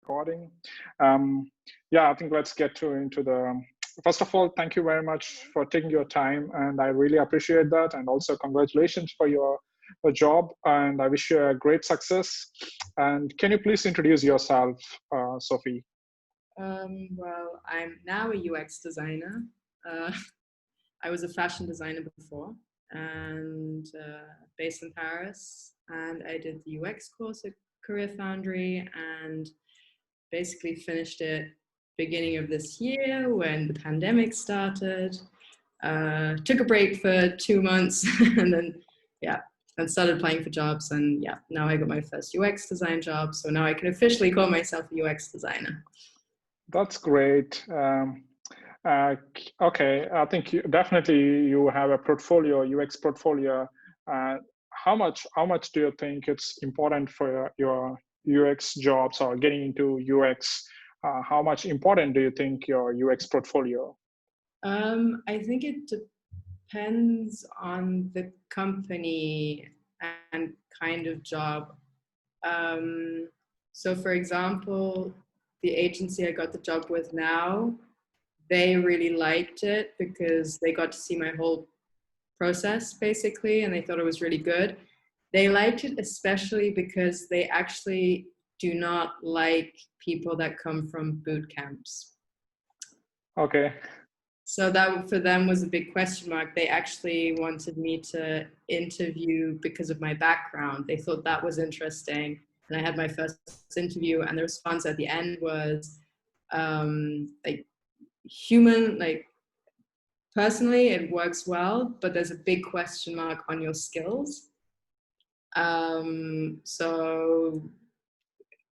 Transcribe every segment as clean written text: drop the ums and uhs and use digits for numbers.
recording. Yeah, I think let's get into the. First of all, thank you very much for taking your time, and I really appreciate that. And also, congratulations for your job, and I wish you a great success. And can you please introduce yourself, Sophie? Well, I'm now a UX designer. I was a fashion designer before, and based in Paris. And I did the UX course at CareerFoundry and basically finished it beginning of this year when the pandemic started. Took a break for 2 months and then, and started applying for jobs. And now I got my first UX design job. So now I can officially call myself a UX designer. That's great. Okay, I think definitely you have a portfolio, UX portfolio. How much do you think it's important for your UX jobs or getting into UX? How much important do you think your UX portfolio? I think it depends on the company and kind of job. So for example, the agency I got the job with now, they really liked it because they got to see my whole process basically, and they thought it was really good. They liked it especially because they actually do not like people that come from boot camps. Okay. So that for them was a big question mark. They actually wanted me to interview because of my background. They thought that was interesting. And I had my first interview, and the response at the end was personally it works well, but there's a big question mark on your skills. So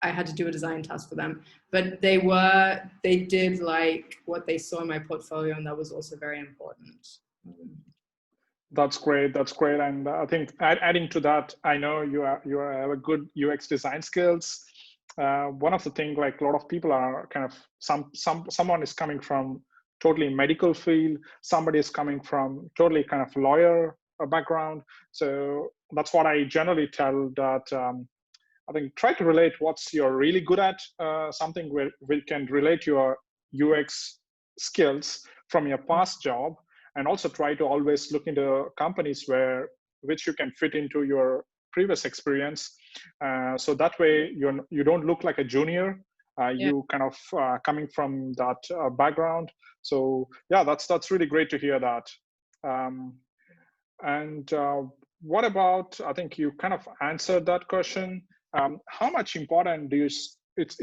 I had to do a design task for them, but they did like what they saw in my portfolio, and that was also very important. That's great. That's great. And I think adding to that, I know you have a good UX design skills. One of the things, like a lot of people are kind of someone is coming from totally medical field, somebody is coming from totally kind of lawyer background. So that's what I generally tell that. I think try to relate what's you're really good at, something where we can relate your UX skills from your past job, and also try to always look into companies which you can fit into your previous experience. So that way you don't look like a junior. You kind of coming from that background. So yeah, that's really great to hear that. And what about, I think you kind of answered that question. How much important do you it's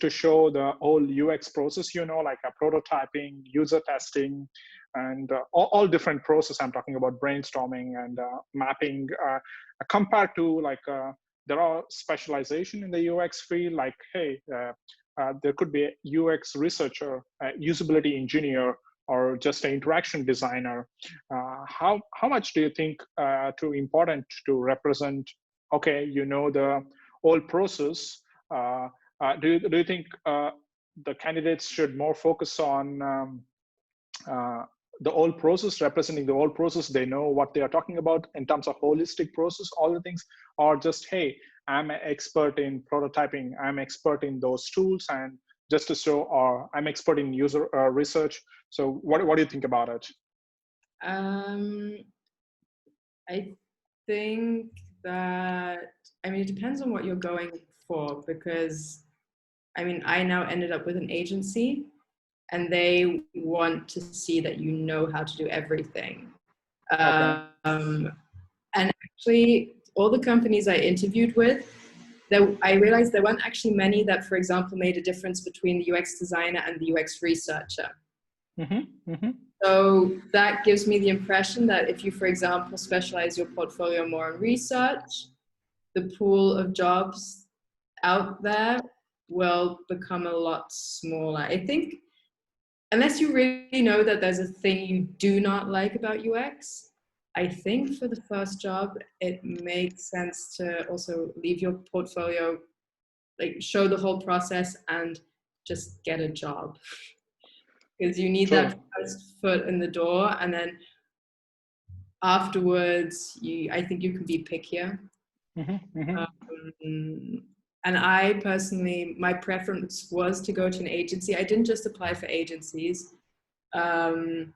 to show the whole UX process, like a prototyping, user testing, and all different process. I'm talking about brainstorming and mapping, compared to like there are specialization in the UX field, like, hey, there could be a UX researcher, a usability engineer, or just an interaction designer. How much do you think too important to represent, okay, the whole process? Do you think the candidates should more focus on the whole process, representing the whole process? They know what they are talking about in terms of holistic process, all the things, or just, hey, I'm an expert in prototyping, I'm expert in those tools, and just to show, or I'm expert in user research. So what do you think about it? I think that, it depends on what you're going for, because I now ended up with an agency, and they want to see that you know how to do everything. Okay. And actually, all the companies I interviewed with, I realized there weren't actually many that, for example, made a difference between the UX designer and the UX researcher. Mm-hmm. Mm-hmm. So that gives me the impression that if you, for example, specialize your portfolio more in research, the pool of jobs out there will become a lot smaller. I think, unless you really know that there's a thing you do not like about UX, I think for the first job, it makes sense to also leave your portfolio, like show the whole process and just get a job. Because you need that first foot in the door, and then afterwards, I think you can be pickier. Mm-hmm. Mm-hmm. And I personally, my preference was to go to an agency. I didn't just apply for agencies. The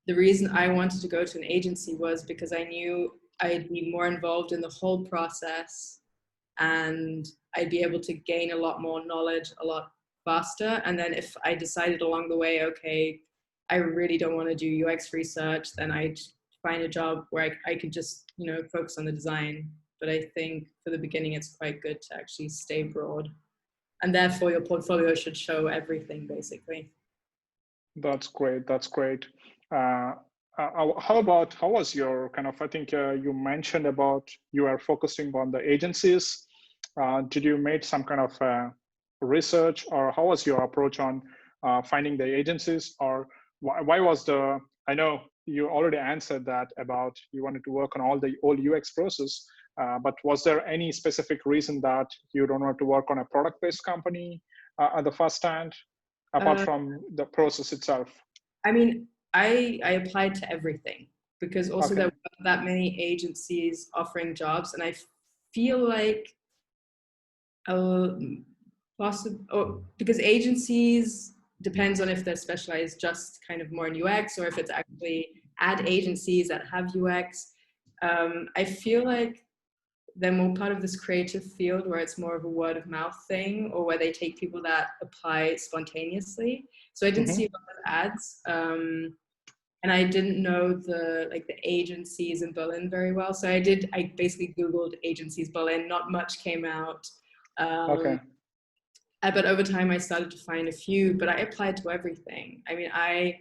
reason I wanted to go to an agency was because I knew I'd be more involved in the whole process, and I'd be able to gain a lot more knowledge a lot faster. And then if I decided along the way, okay, I really don't want to do UX research, then I'd find a job where I could just, you know, focus on the design. But I think for the beginning, it's quite good to actually stay broad. And therefore your portfolio should show everything basically. That's great. That's great. How was your kind of, I think you mentioned about you are focusing on the agencies. Did you make some kind of research, or how was your approach on finding the agencies, or why was I know you already answered that about you wanted to work on all the whole UX process, but was there any specific reason that you don't want to work on a product-based company at the first hand, apart from the process itself? I mean, I applied to everything because also Okay. there weren't that many agencies offering jobs, and I feel like because agencies depends on if they're specialized just kind of more in UX or if it's actually ad agencies that have UX. I feel like they're more part of this creative field where it's more of a word of mouth thing, or where they take people that apply spontaneously. So I didn't see a lot of ads, and I didn't know the agencies in Berlin very well. So I basically Googled agencies Berlin. Not much came out. Okay. But over time I started to find a few, but I applied to everything. I mean, I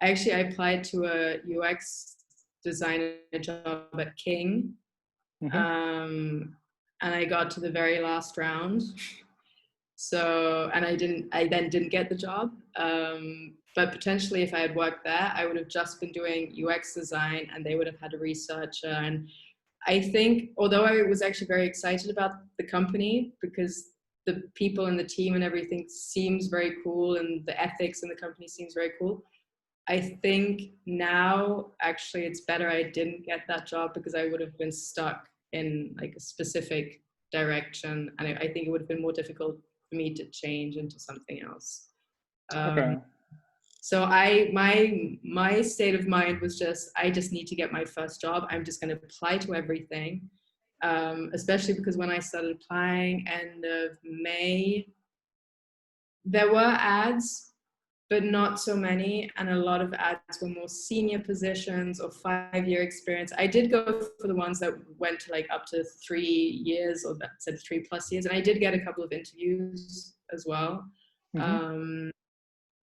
applied to a UX designer job at King. And I got to the very last round. So, and I then didn't get the job. But potentially if I had worked there, I would have just been doing UX design and they would have had a researcher. And I think, although I was actually very excited about the company because the people and the team and everything seems very cool and the ethics in the company seems very cool, I think now actually it's better I didn't get that job because I would have been stuck in like a specific direction, and I think it would have been more difficult for me to change into something else. Okay. So my state of mind was just, I just need to get my first job. I'm just going to apply to everything, especially because when I started applying end of May, there were ads, but not so many. And a lot of ads were more senior positions or 5-year experience. I did go for the ones that went to like up to 3 years, or that said 3+ years. And I did get a couple of interviews as well.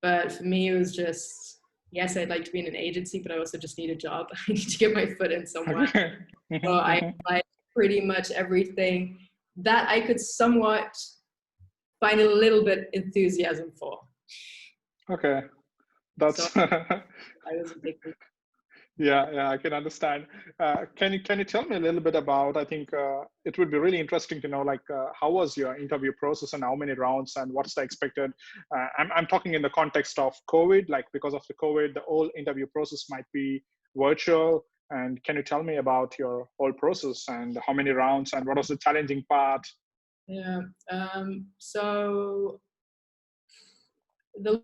But for me, it was just, yes, I'd like to be in an agency, but I also just need a job. I need to get my foot in somewhere. So I applied pretty much everything that I could somewhat find a little bit enthusiasm for. Okay, that's so I was addicted. Yeah, I can understand. Can you tell me a little bit about? I think it would be really interesting to know, like, how was your interview process and how many rounds and what's the expected? I'm talking in the context of COVID, like because of the COVID, the whole interview process might be virtual. And can you tell me about your whole process and how many rounds and what was the challenging part? Yeah. So the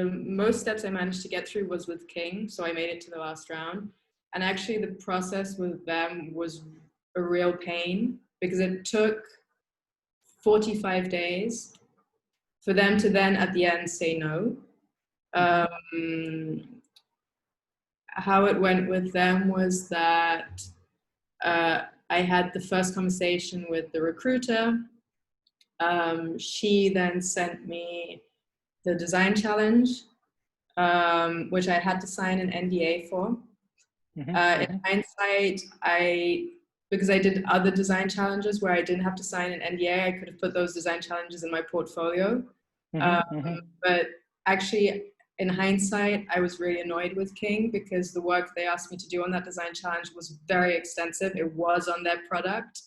most steps I managed to get through was with King. So I made it to the last round. And actually the process with them was a real pain because it took 45 days for them to then at the end say no. How it went with them was that I had the first conversation with the recruiter. She then sent me the design challenge, which I had to sign an NDA for. In hindsight, because I did other design challenges where I didn't have to sign an NDA, I could have put those design challenges in my portfolio. But actually, in hindsight, I was really annoyed with King because the work they asked me to do on that design challenge was very extensive. It was on their product.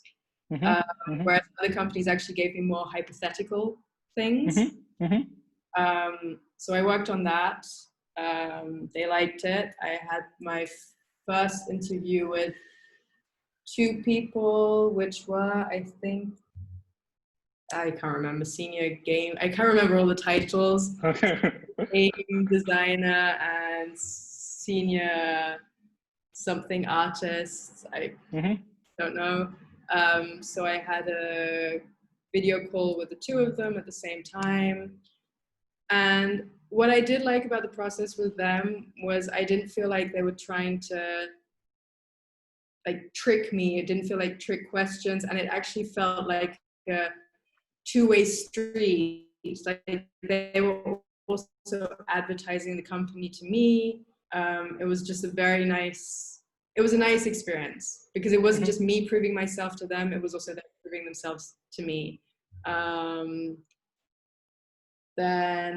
Whereas other companies actually gave me more hypothetical things. So I worked on that. They liked it. I had my first interview with two people, which were, I think, I can't remember, I can't remember all the titles. Game designer and senior something artist. I don't know. So I had a video call with the two of them at the same time. And what I did like about the process with them was I didn't feel like they were trying to like trick me. It didn't feel like trick questions, and it actually felt like a two-way street. Like they were also advertising the company to me. It was just a nice experience because it wasn't just me proving myself to them. It was also them proving themselves to me.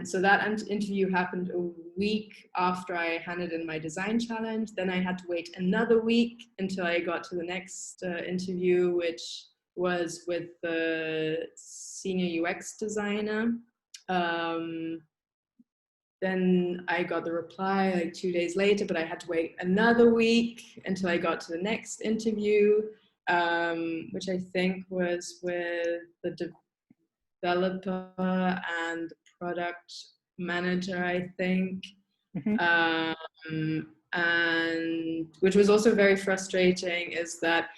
So that interview happened a week after I handed in my design challenge. Then I had to wait another week until I got to the next interview, which was with the senior UX designer. Then I got the reply like 2 days later, but I had to wait another week until I got to the next interview, which I think was with the developer and product manager, I think. And which was also very frustrating is that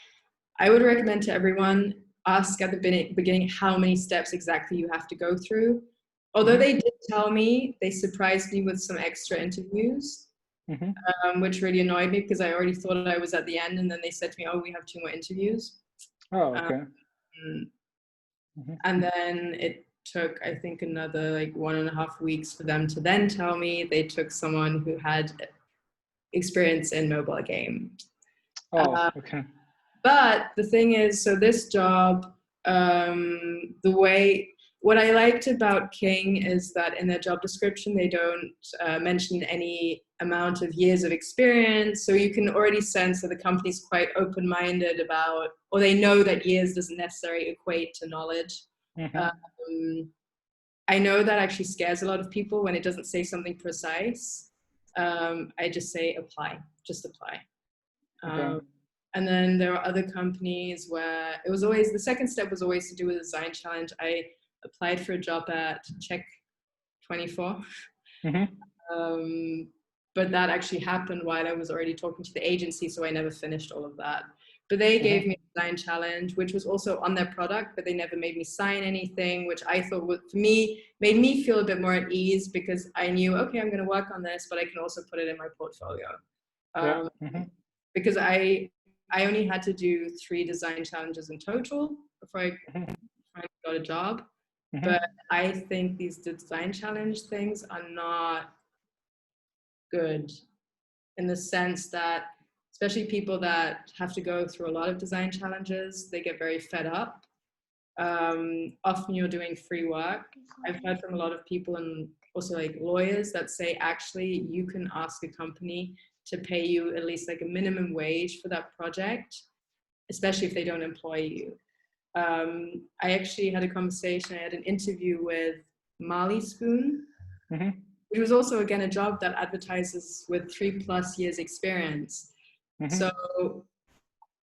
I would recommend to everyone, ask at the beginning how many steps exactly you have to go through. Although they did tell me, they surprised me with some extra interviews, which really annoyed me because I already thought I was at the end, and then they said to me, oh, we have 2 more interviews. Oh, okay. And then it took, I think, another like 1.5 weeks for them to then tell me they took someone who had experience in mobile game. Oh, okay. But the thing is, so this job, what I liked about King is that in their job description, they don't mention any amount of years of experience. So you can already sense that the company's quite open-minded about, or they know that years doesn't necessarily equate to knowledge. I know that actually scares a lot of people when it doesn't say something precise. I just say apply, just apply. Okay. And then there are other companies where it was always, the second step was always to do a design challenge. I applied for a job at Check 24. But that actually happened while I was already talking to the agency, so I never finished all of that. But they gave me a design challenge, which was also on their product, but they never made me sign anything, which I thought would, for me, made me feel a bit more at ease because I knew, okay, I'm going to work on this, but I can also put it in my portfolio. Because I only had to do 3 design challenges in total before I got a job. But I think these design challenge things are not good in the sense that, especially people that have to go through a lot of design challenges, they get very fed up. Often you're doing free work. I've heard from a lot of people and also like lawyers that say, actually, you can ask a company to pay you at least like a minimum wage for that project, especially if they don't employ you. I actually had a conversation, I had an interview with Marley Spoon, which was also, again, a job that advertises with 3+ years experience. So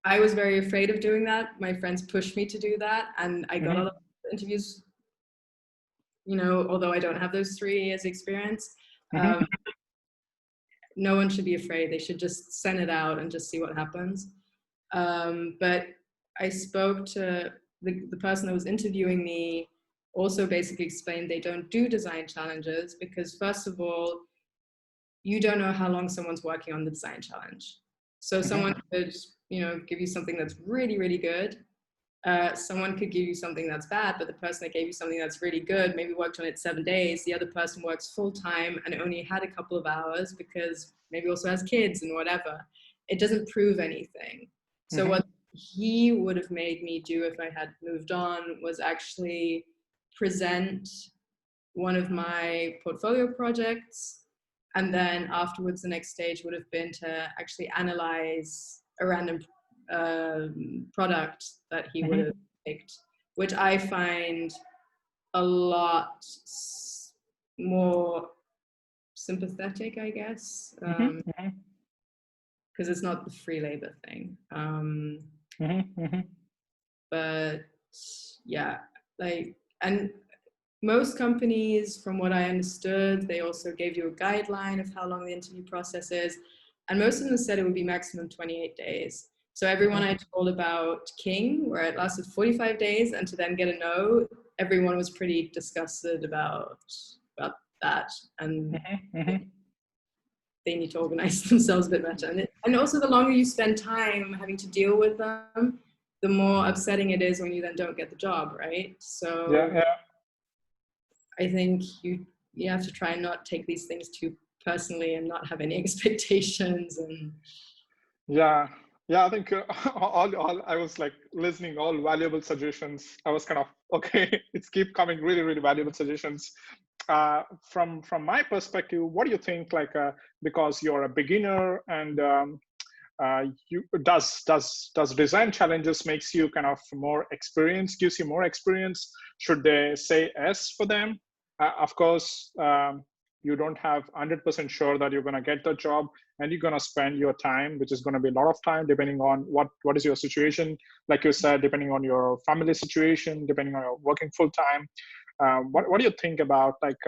I was very afraid of doing that. My friends pushed me to do that, and I got a lot of interviews, you know, although I don't have those 3 years experience. No one should be afraid. They should just send it out and just see what happens. But I spoke to the person that was interviewing me, also basically explained they don't do design challenges because, first of all, you don't know how long someone's working on the design challenge. So someone could, you know, give you something that's really, really good. Someone could give you something that's bad, but the person that gave you something that's really good maybe worked on it 7 days. The other person works full time and only had a couple of hours because maybe also has kids and whatever. It doesn't prove anything. So what he would have made me do if I had moved on was actually present one of my portfolio projects. And then afterwards, the next stage would have been to actually analyze a random product that he would have picked, which I find a lot more sympathetic, I guess, because it's not the free labor thing. But yeah, like, and most companies, from what I understood, they also gave you a guideline of how long the interview process is. And most of them said it would be maximum 28 days. So everyone I told about King, where it lasted 45 days, and to then get a no, everyone was pretty disgusted about that. And they need to organize themselves a bit better. And also, the longer you spend time having to deal with them, the more upsetting it is when you then don't get the job, right? So I think you have to try and not take these things too personally and not have any expectations. And I think all I was like listening, all valuable suggestions. I was kind of okay. It's keep coming really, really valuable suggestions. From my perspective, what do you think? Like, because you're a beginner, and does design challenges makes you kind of more experienced, gives you more experience? Should they say yes for them? Of course, you don't have 100% sure that you're going to get the job, and you're going to spend your time, which is going to be a lot of time, depending on what is your situation. Like you said, depending on your family situation, depending on your working full time. What do you think about, like,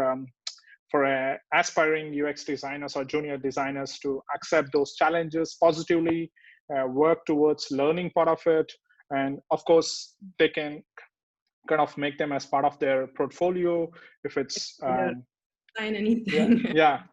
for aspiring UX designers or junior designers to accept those challenges positively, work towards learning part of it, and of course they can kind of make them as part of their portfolio if it's sign anything. Yeah.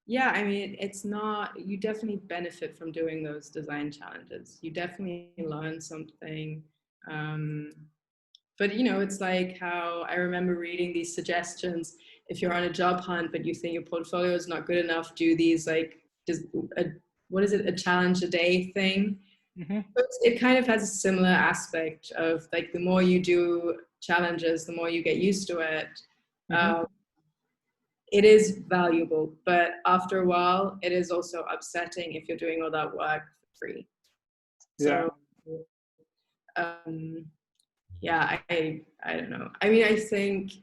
Yeah, I mean, it's not, you definitely benefit from doing those design challenges. You definitely learn something. But, you know, it's like how I remember reading these suggestions. If you're on a job hunt, but you think your portfolio is not good enough, do these, like, what is it, a challenge a day thing? It kind of has a similar aspect of, like, the more you do challenges, the more you get used to it. It is valuable, but after a while, it is also upsetting if you're doing all that work for free. So, yeah, I don't know. I mean, I think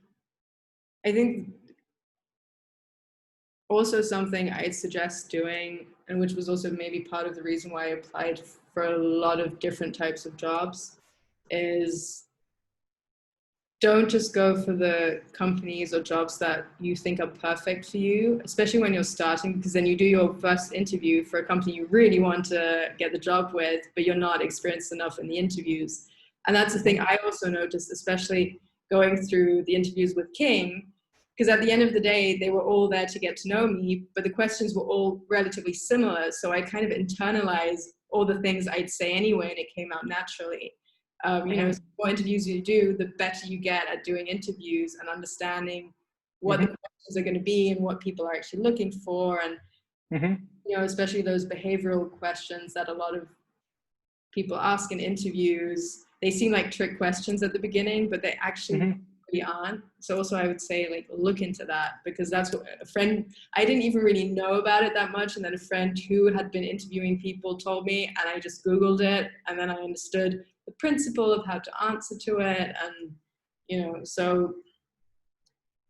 also something I'd suggest doing, and which was also maybe part of the reason why I applied for a lot of different types of jobs, is don't just go for the companies or jobs that you think are perfect for you, especially when you're starting, because then you do your first interview for a company you really want to get the job with, but you're not experienced enough in the interviews. And that's the thing I also noticed, especially going through the interviews with King, because at the end of the day, they were all there to get to know me, but the questions were all relatively similar. So I kind of internalized all the things I'd say anyway, and it came out naturally. You know, the more interviews you do, the better you get at doing interviews and understanding what the questions are going to be and what people are actually looking for. And, you know, especially those behavioral questions that a lot of people ask in interviews, they seem like trick questions at the beginning, but they actually really aren't. So also I would say, like, look into that, because that's what a friend, I didn't even really know about it that much. And then a friend who had been interviewing people told me, and I just Googled it, and then I understood the principle of how to answer to it. And, you know, so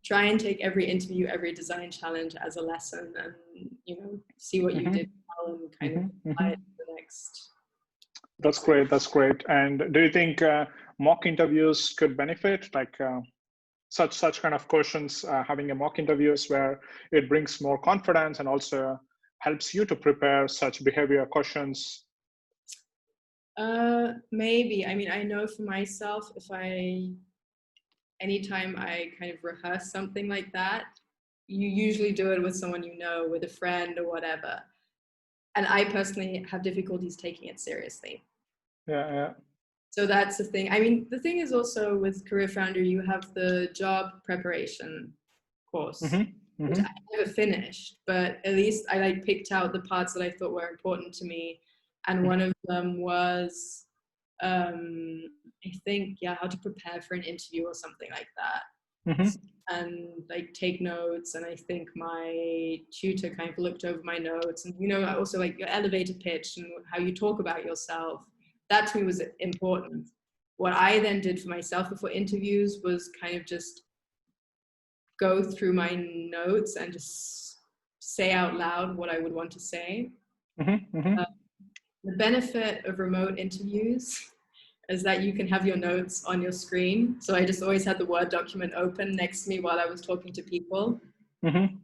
try and take every interview, every design challenge as a lesson, and, you know, see what you did well and kind of apply it to the next. That's great. And do you think mock interviews could benefit, like such kind of questions, having a mock interviews where it brings more confidence and also helps you to prepare such behavior questions? Maybe. I mean, I know for myself, anytime I kind of rehearse something like that, you usually do it with someone you know, with a friend or whatever. And I personally have difficulties taking it seriously. Yeah. So that's the thing. I mean, the thing is also with CareerFoundry, you have the job preparation course, which I never finished, but at least I, like, picked out the parts that I thought were important to me. And one of them was, I think, how to prepare for an interview or something like that. And, like, take notes. And I think my tutor kind of looked over my notes, and, you know, also, like, your elevator pitch and how you talk about yourself. That to me was important. What I then did for myself before interviews was kind of just go through my notes and just say out loud what I would want to say. Mm-hmm, mm-hmm. The benefit of remote interviews is that you can have your notes on your screen. So I just always had the Word document open next to me while I was talking to people. Mm-hmm.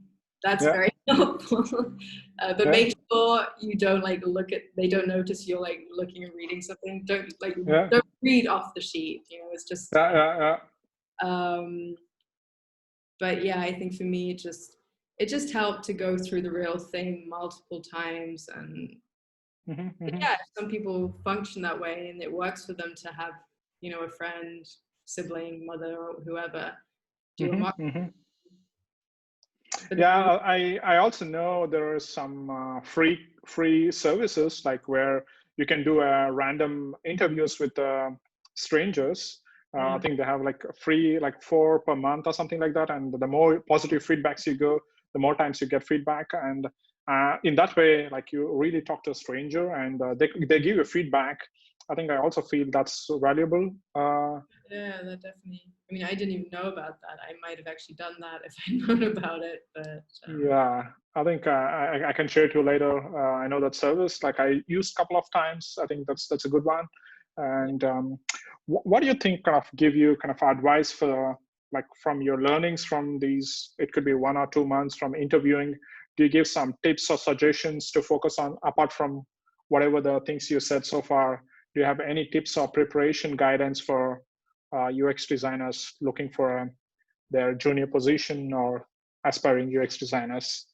That's Yeah. very helpful. But Yeah. make sure you don't like they don't notice you're like looking and reading something. Don't read off the sheet. You know, it's just. Yeah. But yeah, I think for me, it just helped to go through the real thing multiple times. And Mm-hmm, mm-hmm. yeah, some people function that way and it works for them to have, you know, a friend, sibling, mother, or whoever do a mock. Mm-hmm. Yeah, I also know there are some free services like where you can do random interviews with strangers. I think they have like free, like 4 per month or something like that. And the more positive feedbacks you go, the more times you get feedback. And in that way, like you really talk to a stranger and they give you feedback. I think I also feel that's valuable. Yeah, that definitely. I mean, I didn't even know about that. I might have actually done that if I'd known about it, but. Yeah, I think I can share it to you later. I know that service, like I used a couple of times. I think that's a good one. And what do you think kind of give you kind of advice for like from your learnings from these? It could be 1 or 2 months from interviewing. Do you give some tips or suggestions to focus on apart from whatever the things you said so far? Do you have any tips or preparation guidance for UX designers looking for their junior position or aspiring UX designers?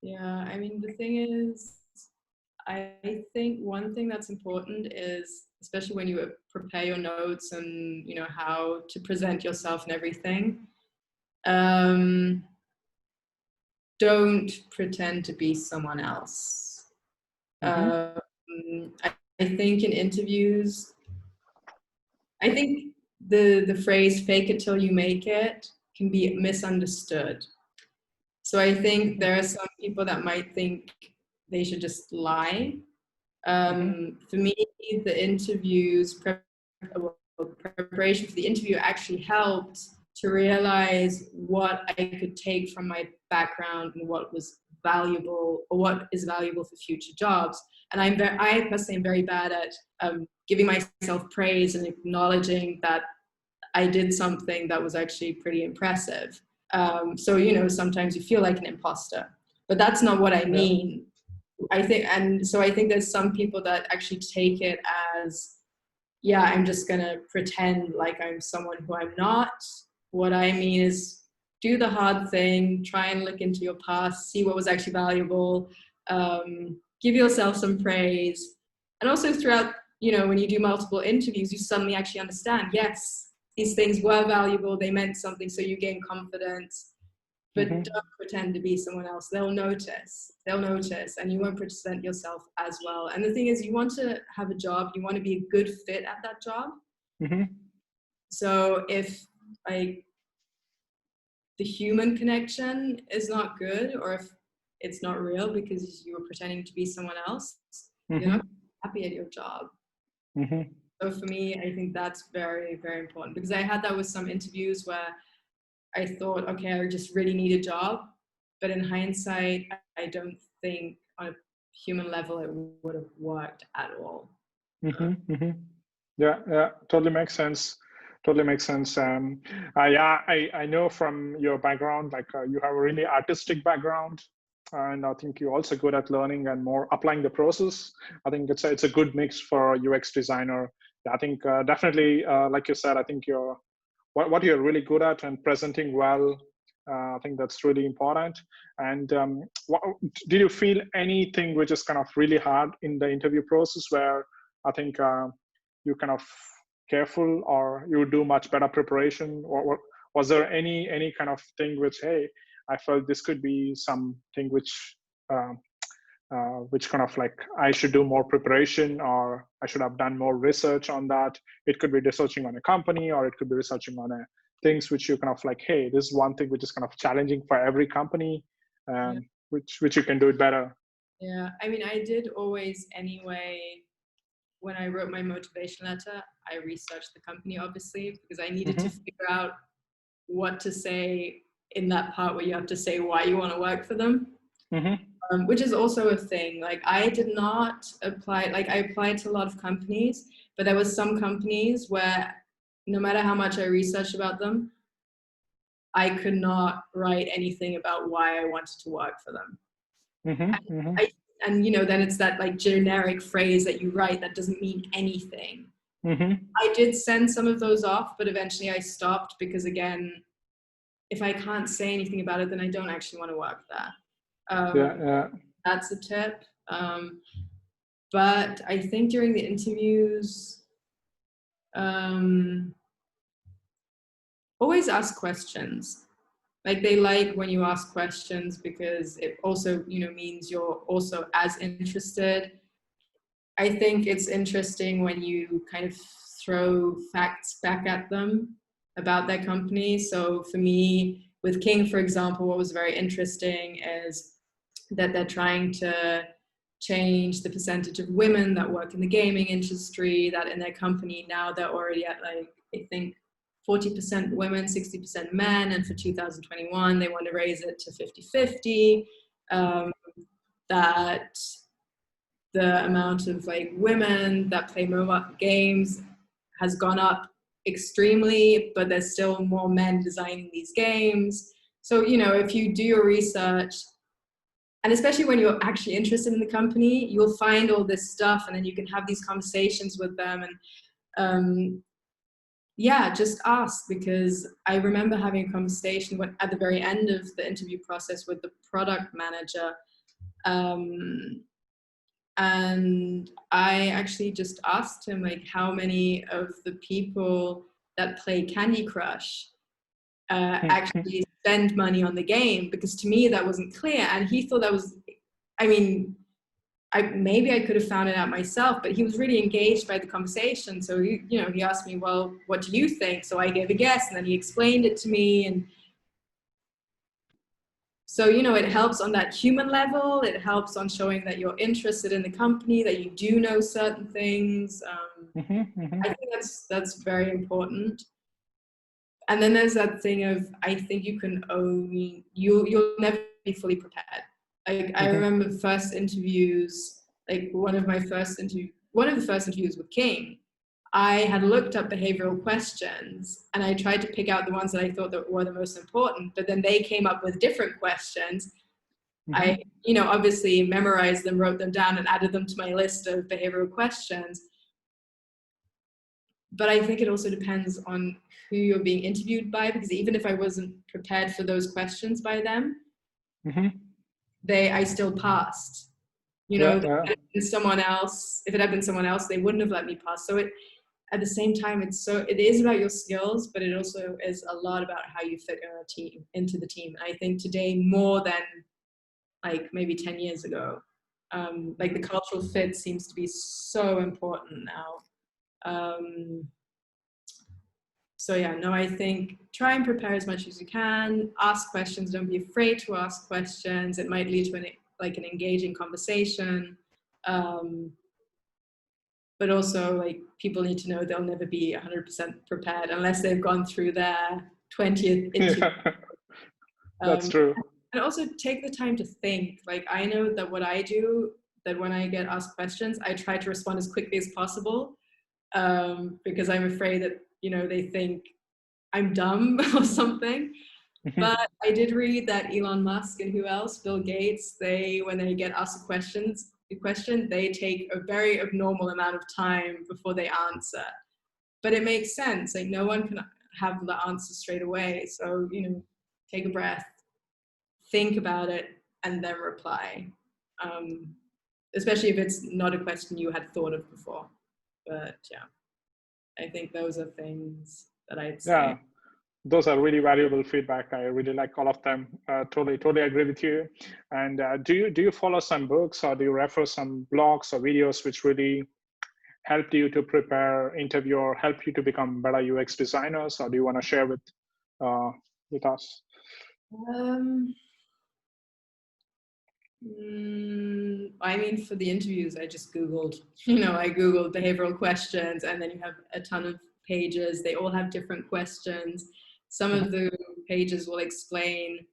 Yeah, I mean, the thing is, I think one thing that's important is, especially when you prepare your notes and you know how to present yourself and everything, don't pretend to be someone else. Mm-hmm. I think in interviews, I think the phrase "fake it till you make it" can be misunderstood. So I think there are some people that might think they should just lie. For me, the preparation for the interview actually helped to realize what I could take from my background and what was valuable or what is valuable for future jobs. And I personally am very bad at giving myself praise and acknowledging that I did something that was actually pretty impressive. So, you know, sometimes you feel like an imposter, but that's not what I mean. I think there's some people that actually take it as, yeah, I'm just gonna pretend like I'm someone who I'm not. What I mean is do the hard thing, try and look into your past, see what was actually valuable, give yourself some praise. And also throughout, you know, when you do multiple interviews, you suddenly actually understand, yes, these things were valuable, they meant something, so you gain confidence. But don't pretend to be someone else. They'll notice, and you won't present yourself as well. And the thing is, you want to have a job, you want to be a good fit at that job. So if like the human connection is not good, or if it's not real because you were pretending to be someone else, you're not happy at your job. So for me, I think that's very, very important, because I had that with some interviews where I thought, okay, I just really need a job. But in hindsight, I don't think on a human level it would have worked at all. Yeah, totally makes sense. I know from your background, like you have a really artistic background, and I think you're also good at learning and more applying the process. I think it's a good mix for a UX designer. I think definitely, like you said, I think what you're really good at and presenting well. I think that's really important. And did you feel anything which is kind of really hard in the interview process where I think you kind of careful or you do much better preparation? Or was there any kind of thing which, hey, I felt this could be something which kind of like I should do more preparation, or I should have done more research on that? It could be researching on a company, or it could be researching on things which you kind of like, hey, this is one thing which is kind of challenging for every company, which you can do it better. Yeah, I mean, I did always anyway. When I wrote my motivation letter, I researched the company, obviously, because I needed to figure out what to say in that part where you have to say why you want to work for them. which is also a thing. Like I did not apply, like I applied to a lot of companies, but there was some companies where no matter how much I researched about them, I could not write anything about why I wanted to work for them. And you know, then it's that like generic phrase that you write that doesn't mean anything. I did send some of those off, but eventually I stopped because, again, if I can't say anything about it, then I don't actually want to work there. That's a tip. But I think during the interviews, always ask questions. Like they like when you ask questions because it also, you know, means you're also as interested. I think it's interesting when you kind of throw facts back at them about their company. So for me, with King, for example, what was very interesting is that they're trying to change the percentage of women that work in the gaming industry, that in their company now they're already at like, I think 40% women, 60% men. And for 2021, they want to raise it to 50-50. That the amount of like women that play mobile games has gone up extremely, but there's still more men designing these games. So, you know, if you do your research, and especially when you're actually interested in the company, you'll find all this stuff and then you can have these conversations with them. And yeah, just ask, because I remember having a conversation at the very end of the interview process with the product manager. And I actually just asked him, like, how many of the people that play Candy Crush actually spend money on the game, because to me that wasn't clear. And he thought that was, I mean, maybe I could have found it out myself, but he was really engaged by the conversation. So he asked me, well, what do you think? So I gave a guess, and then he explained it to me. And so, you know, it helps on that human level. It helps on showing that you're interested in the company, that you do know certain things. I think that's very important. And then there's that thing of, I think you can only, you'll never be fully prepared. Like I remember first interviews, like one of the first interviews with King, I had looked up behavioral questions and I tried to pick out the ones that I thought that were the most important, but then they came up with different questions. I, you know, obviously memorized them, wrote them down and added them to my list of behavioral questions. But I think it also depends on who you're being interviewed by, because even if I wasn't prepared for those questions by them, I still passed. You know, if it had been someone else, they wouldn't have let me pass. So at the same time, it is about your skills, but it also is a lot about how you fit into the team. And I think today more than like maybe 10 years ago, like the cultural fit seems to be so important now. So yeah, no, I think try and prepare as much as you can. Ask questions. Don't be afraid to ask questions. It might lead to an engaging conversation. But also, like, people need to know they'll never be 100% prepared unless they've gone through their 20th interview. That's true. And also take the time to think. Like, I know that what I do, that when I get asked questions, I try to respond as quickly as possible, because I'm afraid that, you know, they think I'm dumb or something. But I did read that Elon Musk and Bill Gates, when they get asked a question, they take a very abnormal amount of time before they answer. But it makes sense. Like, no one can have the answer straight away. So, you know, take a breath, think about it, and then reply. Especially if it's not a question you had thought of before. But yeah, I think those are things that I'd say. Yeah, those are really valuable feedback. I really like all of them. Totally agree with you. And do you follow some books, or do you refer some blogs or videos which really helped you to prepare interview or help you to become better UX designers? Or do you want to share with us? I mean, for the interviews, I just Googled, I Googled behavioral questions, and then you have a ton of pages. They all have different questions. Some of the pages will explain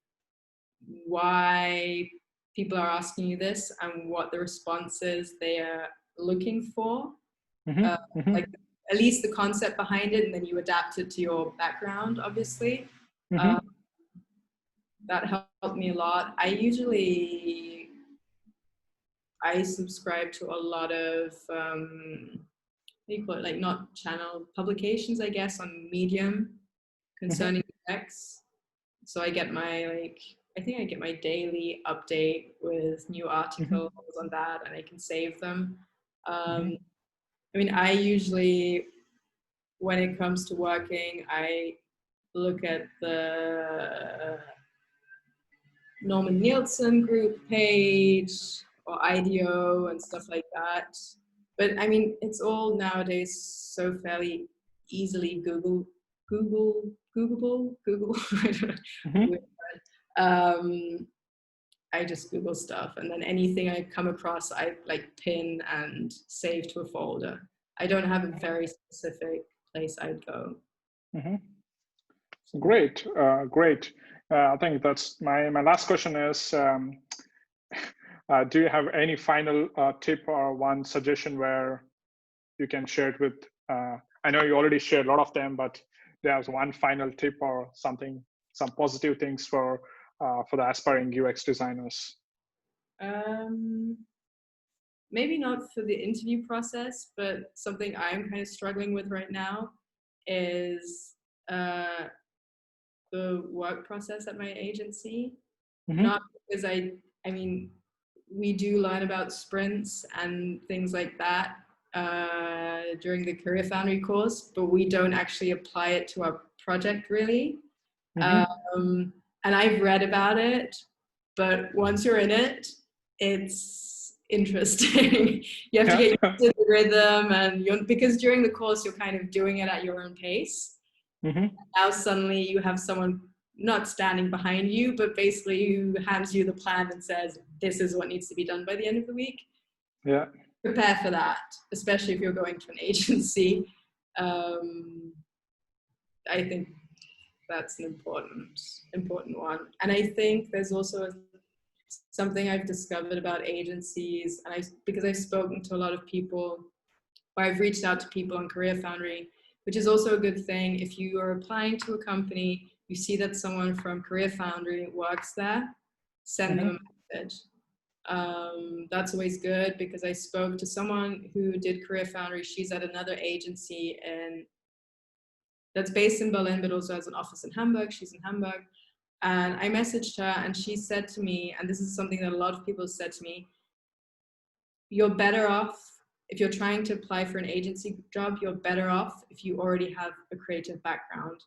why people are asking you this and what the responses they are looking for. Like at least the concept behind it, and then you adapt it to your background, obviously. That helped me a lot. I subscribe to a lot of, what do you call it, like not channel publications, I guess, on Medium concerning UX. So I get my, I think I get my daily update with new articles on that, and I can save them. I mean, I usually, when it comes to working, I look at the Norman Nielsen group page or IDEO and stuff like that. But I mean, it's all nowadays so fairly easily Googleable. I don't know. I just Google stuff, and then anything I come across, I like pin and save to a folder. I don't have a very specific place I'd go. Great, great. I think that's my last question is, do you have any final tip or one suggestion where you can share it with, I know you already shared a lot of them, but there's one final tip or something, some positive things for the aspiring UX designers? Maybe not for the interview process, but something I'm kind of struggling with right now is the work process at my agency. Not because I mean, we do learn about sprints and things like that during the CareerFoundry course, but we don't actually apply it to our project really. And I've read about it, but once you're in it, it's interesting. You have to get used to the rhythm, and because during the course you're kind of doing it at your own pace. Now suddenly you have someone not standing behind you, but basically who hands you the plan and says, this is what needs to be done by the end of the week. Prepare for that, especially if you're going to an agency. I think that's an important one. And I think there's also something I've discovered about agencies, and because I've spoken to a lot of people, or I've reached out to people on CareerFoundry, which is also a good thing. If you are applying to a company, you see that someone from CareerFoundry works there, send them a message. That's always good, because I spoke to someone who did CareerFoundry. She's at another agency that's based in Berlin, but also has an office in Hamburg. She's in Hamburg. And I messaged her, and she said to me, and this is something that a lot of people have said to me, you're better off, if you're trying to apply for an agency job, you're better off if you already have a creative background.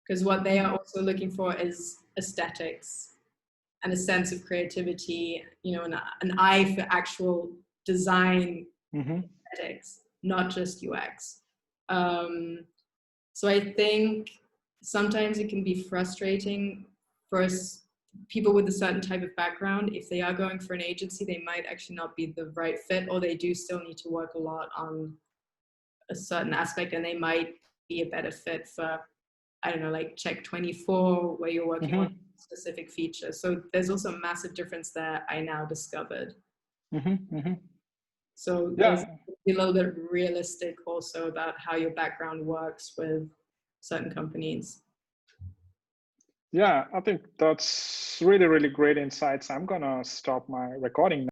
Because what they are also looking for is aesthetics and a sense of creativity, you know, an eye for actual design aesthetics, not just UX. So I think sometimes it can be frustrating for people with a certain type of background. If they are going for an agency, they might actually not be the right fit, or they do still need to work a lot on a certain aspect, and they might be a better fit for, I don't know, like Check 24, where you're working on a specific feature. So there's also a massive difference there, I now discovered. So there's a little bit realistic also about how your background works with certain companies. Yeah, I think that's really, really great insights. I'm gonna stop my recording now.